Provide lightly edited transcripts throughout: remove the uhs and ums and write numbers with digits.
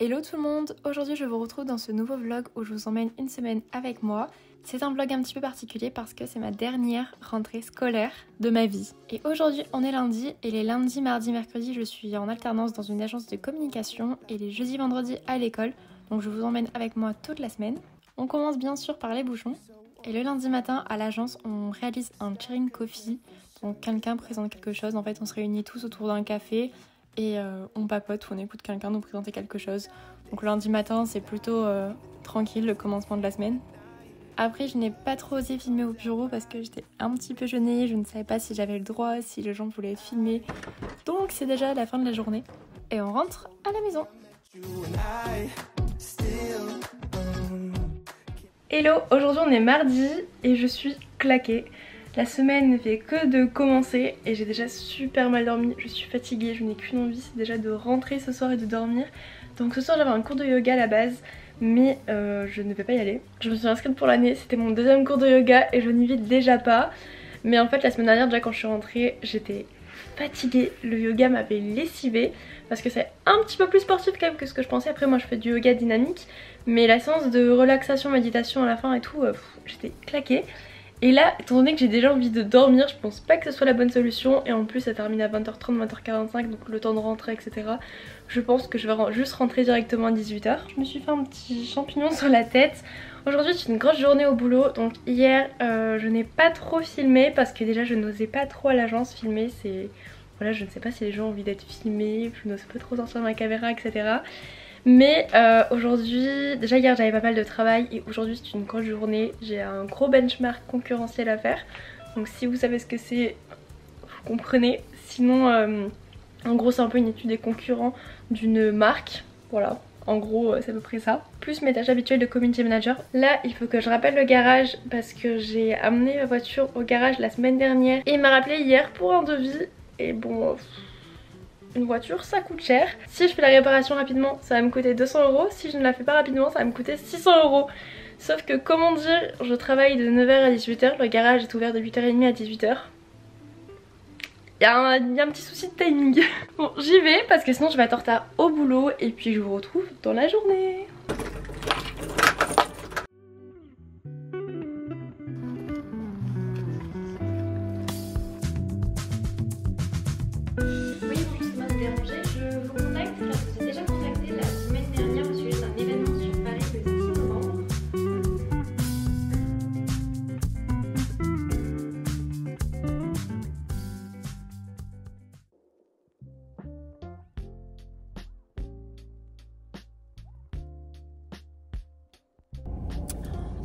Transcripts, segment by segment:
Hello tout le monde, aujourd'hui je vous retrouve dans ce nouveau vlog où je vous emmène une semaine avec moi. C'est un vlog un petit peu particulier parce que c'est ma dernière rentrée scolaire de ma vie. Et aujourd'hui on est lundi et les lundis, mardis, mercredis je suis en alternance dans une agence de communication et les jeudis, vendredis à l'école. Donc je vous emmène avec moi toute la semaine. On commence bien sûr par les bouchons. Et le lundi matin à l'agence on réalise un cheering coffee. Donc quelqu'un présente quelque chose, en fait on se réunit tous autour d'un café. Et on papote ou on écoute quelqu'un nous présenter quelque chose. Donc le lundi matin c'est plutôt tranquille, le commencement de la semaine. Après je n'ai pas trop osé filmer au bureau parce que j'étais un petit peu gênée, je ne savais pas si j'avais le droit, si les gens voulaient être filmés. Donc c'est déjà la fin de la journée et on rentre à la maison. Hello, aujourd'hui on est mardi et je suis claquée. La semaine ne fait que de commencer et j'ai déjà super mal dormi, je suis fatiguée, je n'ai qu'une envie, c'est déjà de rentrer ce soir et de dormir. Donc ce soir j'avais un cours de yoga à la base, mais je ne vais pas y aller. Je me suis inscrite pour l'année, c'était mon deuxième cours de yoga et je n'y vais déjà pas. Mais en fait la semaine dernière déjà quand je suis rentrée, j'étais fatiguée, le yoga m'avait lessivée parce que c'est un petit peu plus sportif quand même que ce que je pensais. Après moi je fais du yoga dynamique, mais la séance de relaxation, méditation à la fin et tout, j'étais claquée. Et là, étant donné que j'ai déjà envie de dormir, je pense pas que ce soit la bonne solution. Et en plus ça termine à 20h30, 20h45, donc le temps de rentrer, etc. Je pense que je vais juste rentrer directement à 18h. Je me suis fait un petit champignon sur la tête. Aujourd'hui c'est une grosse journée au boulot. Donc hier je n'ai pas trop filmé parce que déjà je n'osais pas trop à l'agence filmer. Voilà, je ne sais pas si les gens ont envie d'être filmés, je n'ose pas trop sortir ma caméra, etc. Mais aujourd'hui, déjà hier j'avais pas mal de travail et aujourd'hui c'est une grosse journée. J'ai un gros benchmark concurrentiel à faire. Donc si vous savez ce que c'est, vous comprenez. Sinon en gros c'est un peu une étude des concurrents d'une marque. Voilà, en gros c'est à peu près ça. Plus mes tâches habituelles de community manager. Là il faut que je rappelle le garage parce que j'ai amené ma voiture au garage la semaine dernière. Et il m'a rappelé hier pour un devis. Et bon... une voiture ça coûte cher. Si je fais la réparation rapidement ça va me coûter 200 €. Si je ne la fais pas rapidement ça va me coûter 600 €. Sauf que comment dire, je travaille de 9h à 18h. Le garage est ouvert de 8h30 à 18h. Il y a un petit souci de timing. Bon j'y vais parce que sinon je vais être en retard au boulot. Et puis je vous retrouve dans la journée.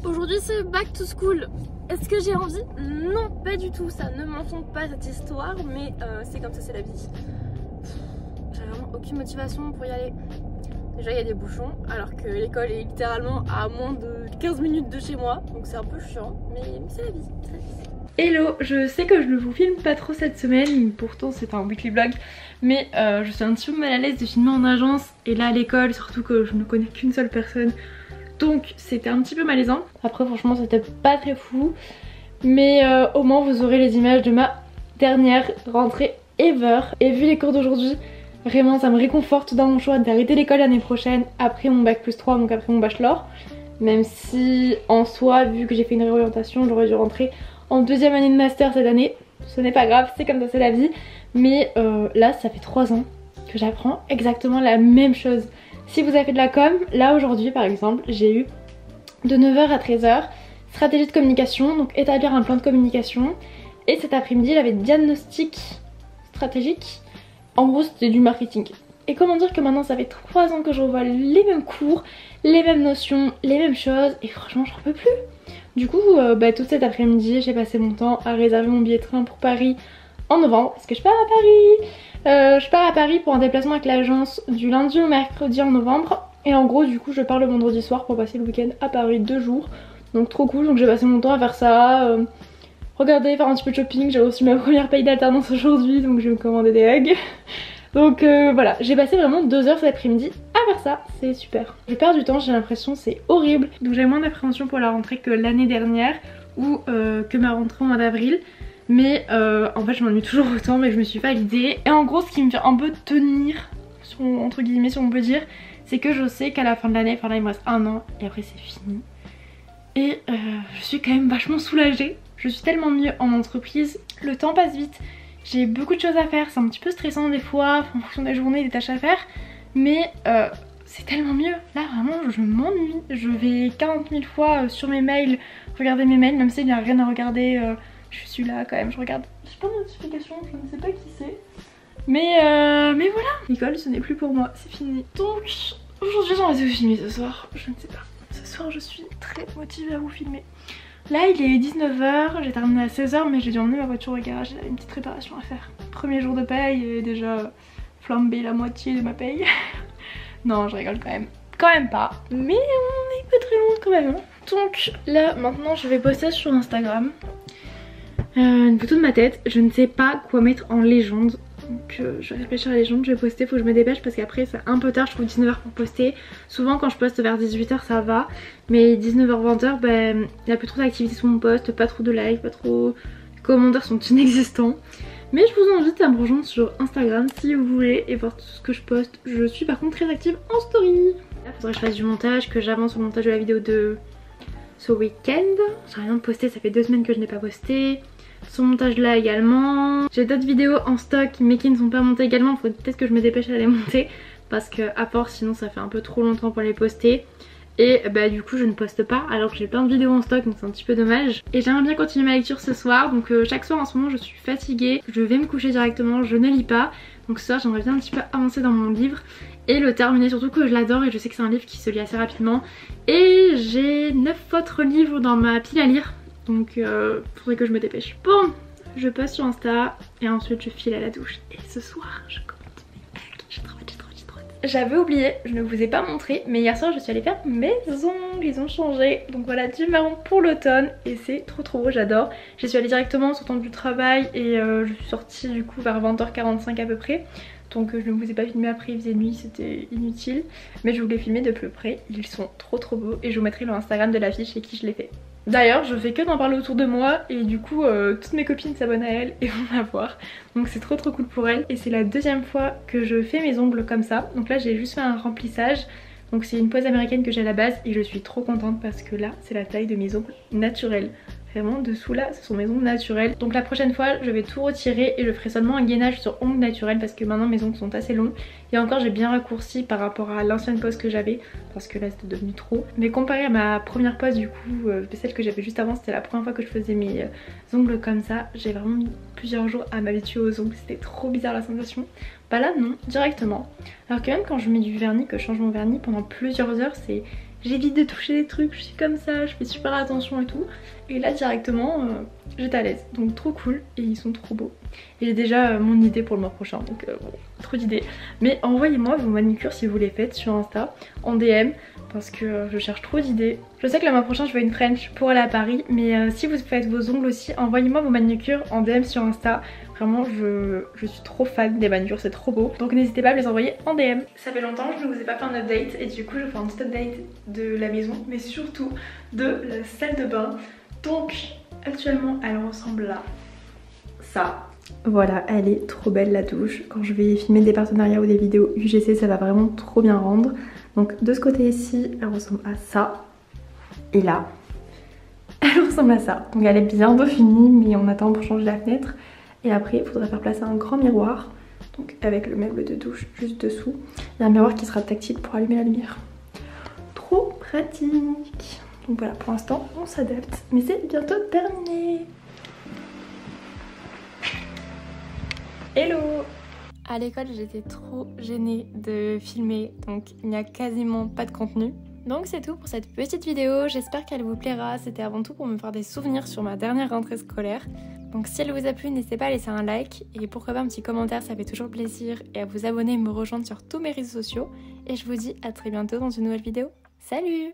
Aujourd'hui c'est back to school. Est-ce que j'ai envie? Non, pas du tout, ça ne m'enchante pas cette histoire, mais c'est comme ça, c'est la vie. J'ai vraiment aucune motivation pour y aller. Déjà il y a des bouchons, alors que l'école est littéralement à moins de 15 minutes de chez moi, donc c'est un peu chiant, mais c'est la vie, c'est la vie. Hello, je sais que je ne vous filme pas trop cette semaine, pourtant c'est un weekly vlog, mais je suis un petit peu mal à l'aise de filmer en agence, et là à l'école, surtout que je ne connais qu'une seule personne. Donc c'était un petit peu malaisant. Après franchement c'était pas très fou. Mais au moins vous aurez les images de ma dernière rentrée ever. Et vu les cours d'aujourd'hui, vraiment ça me réconforte dans mon choix d'arrêter l'école l'année prochaine. Après mon bac plus 3, donc après mon bachelor. Même si en soi, vu que j'ai fait une réorientation, j'aurais dû rentrer en deuxième année de master cette année. Ce n'est pas grave, c'est comme ça, c'est la vie. Mais là ça fait 3 ans que j'apprends exactement la même chose. Si vous avez fait de la com, là aujourd'hui par exemple, j'ai eu de 9h à 13h stratégie de communication, donc établir un plan de communication. Et cet après-midi, j'avais diagnostic stratégique. En gros, c'était du marketing. Et comment dire que maintenant, ça fait 3 ans que je revois les mêmes cours, les mêmes notions, les mêmes choses. Et franchement, j'en peux plus. Du coup, tout cet après-midi, j'ai passé mon temps à réserver mon billet de train pour Paris en novembre, parce que je pars à Paris. Je pars à Paris pour un déplacement avec l'agence du lundi au mercredi en novembre. Et en gros du coup je pars le vendredi soir pour passer le week-end à Paris 2 jours. Donc trop cool, donc j'ai passé mon temps à faire ça. Regarder, faire un petit peu de shopping. J'ai reçu ma première paye d'alternance aujourd'hui, donc je vais me commander des hugs. Donc voilà, j'ai passé vraiment 2 heures cet après-midi à faire ça, c'est super. Je perds du temps, j'ai l'impression, c'est horrible. Donc j'ai moins d'appréhension pour la rentrée que l'année dernière ou que ma rentrée au mois d'avril. Mais en fait je m'ennuie toujours autant, mais je me suis validée. Et en gros ce qui me fait un peu tenir, entre guillemets si on peut dire, c'est que je sais qu'à la fin de l'année, enfin là il me reste 1 an et après c'est fini. Et je suis quand même vachement soulagée. Je suis tellement mieux en entreprise. Le temps passe vite. J'ai beaucoup de choses à faire. C'est un petit peu stressant des fois en fonction de la journée, des tâches à faire. Mais c'est tellement mieux. Là vraiment je m'ennuie. Je vais 40 000 fois sur mes mails, regarder mes mails. Même s'il n'y a rien à regarder, je suis là quand même. Je regarde. J'ai pas de notification, je ne sais pas qui c'est. Mais voilà. L'école ce n'est plus pour moi, c'est fini. Donc aujourd'hui j'ai envie de vous filmer ce soir. Je ne sais pas. Ce soir je suis très motivée à vous filmer. Là il est 19 h, j'ai terminé à 16 h mais j'ai dû emmener ma voiture au garage, j'ai une petite réparation à faire. Premier jour de paye et déjà flambé la moitié de ma paye. Non je rigole quand même. Quand même pas. Mais on est pas très loin quand même. Donc là maintenant je vais poster sur Instagram une photo de ma tête. Je ne sais pas quoi mettre en légende. Donc je vais réfléchir à la légende, je vais poster, faut que je me dépêche parce qu'après c'est un peu tard, je trouve 19 h pour poster. Souvent quand je poste vers 18 h ça va, mais 19 h 20 h ben il n'y a plus trop d'activité sur mon post, pas trop de likes, pas trop... Les commentaires sont inexistants. Mais je vous invite à me rejoindre sur Instagram si vous voulez et voir tout ce que je poste. Je suis par contre très active en story. Là faudrait que je fasse du montage, que j'avance au montage de la vidéo de ce week-end. J'ai rien de posté, ça fait 2 semaines que je n'ai pas posté. Son montage là également. J'ai d'autres vidéos en stock mais qui ne sont pas montées également. Faut peut-être que je me dépêche à les monter parce que à force sinon ça fait un peu trop longtemps pour les poster. Et bah du coup je ne poste pas alors que j'ai plein de vidéos en stock donc c'est un petit peu dommage. Et j'aimerais bien continuer ma lecture ce soir. Donc chaque soir en ce moment je suis fatiguée. Je vais me coucher directement, je ne lis pas. Donc ce soir j'aimerais bien un petit peu avancer dans mon livre et le terminer, surtout que je l'adore et je sais que c'est un livre qui se lit assez rapidement. Et j'ai 9 autres livres dans ma pile à lire. Donc faudrait que je me dépêche. Bon, je poste sur Insta et ensuite je file à la douche. Et ce soir je commente mes hacks. J'ai trop hâte. J'avais oublié, je ne vous ai pas montré, mais hier soir je suis allée faire mes ongles. Ils ont changé. Donc voilà, du marron pour l'automne et c'est trop beau, j'adore. Je suis allée directement en sortant du travail et je suis sortie du coup vers 20 h 45 à peu près. Donc je ne vous ai pas filmé après, il faisait nuit, c'était inutile. Mais je voulais filmer de plus près, ils sont trop beaux et je vous mettrai le Instagram de la fille chez qui je l'ai fait. D'ailleurs je fais que d'en parler autour de moi et du coup toutes mes copines s'abonnent à elle et vont la voir. Donc c'est trop cool pour elle. Et c'est la 2e fois que je fais mes ongles comme ça. Donc là j'ai juste fait un remplissage. Donc c'est une pose américaine que j'ai à la base et je suis trop contente parce que là c'est la taille de mes ongles naturels. Vraiment dessous là ce sont mes ongles naturels. Donc la prochaine fois je vais tout retirer et je ferai seulement un gainage sur ongles naturels parce que maintenant mes ongles sont assez longs. Et encore j'ai bien raccourci par rapport à l'ancienne pose que j'avais parce que là c'était devenu trop. Mais comparé à ma première pose du coup, celle que j'avais juste avant, c'était la première fois que je faisais mes ongles comme ça. J'ai vraiment mis plusieurs jours à m'habituer aux ongles, c'était trop bizarre la sensation. Bah là non, directement. Alors que même quand je mets du vernis, que je change mon vernis pendant plusieurs heures, c'est... J'évite de toucher les trucs, je suis comme ça, je fais super attention et tout. Et là directement, j'étais à l'aise. Donc trop cool et ils sont trop beaux. Et j'ai déjà mon idée pour le mois prochain, donc bon, trop d'idées. Mais envoyez-moi vos manucures si vous les faites sur Insta, en DM, parce que je cherche trop d'idées. Je sais que le mois prochain je veux une French pour aller à Paris, mais si vous faites vos ongles aussi, envoyez-moi vos manucures en DM sur Insta. Vraiment je suis trop fan des manucures, c'est trop beau. Donc n'hésitez pas à me les envoyer en DM. Ça fait longtemps que je ne vous ai pas fait un update et du coup je vais faire un petit update de la maison, mais surtout de la salle de bain. Donc actuellement elle ressemble à ça. Voilà, elle est trop belle la douche. Quand je vais filmer des partenariats ou des vidéos UGC ça va vraiment trop bien rendre. Donc de ce côté-ci elle ressemble à ça. Et là elle ressemble à ça. Donc elle est bientôt finie mais on attend pour changer la fenêtre. Et après il faudra faire placer un grand miroir. Donc avec le meuble de douche juste dessous. Il y a un miroir qui sera tactile pour allumer la lumière. Trop pratique. Donc voilà, pour l'instant on s'adapte. Mais c'est bientôt terminé. Hello! À l'école j'étais trop gênée de filmer, donc il n'y a quasiment pas de contenu. Donc c'est tout pour cette petite vidéo, j'espère qu'elle vous plaira. C'était avant tout pour me faire des souvenirs sur ma dernière rentrée scolaire. Donc si elle vous a plu, n'hésitez pas à laisser un like et pourquoi pas un petit commentaire, ça fait toujours plaisir. Et à vous abonner et me rejoindre sur tous mes réseaux sociaux. Et je vous dis à très bientôt dans une nouvelle vidéo. Salut!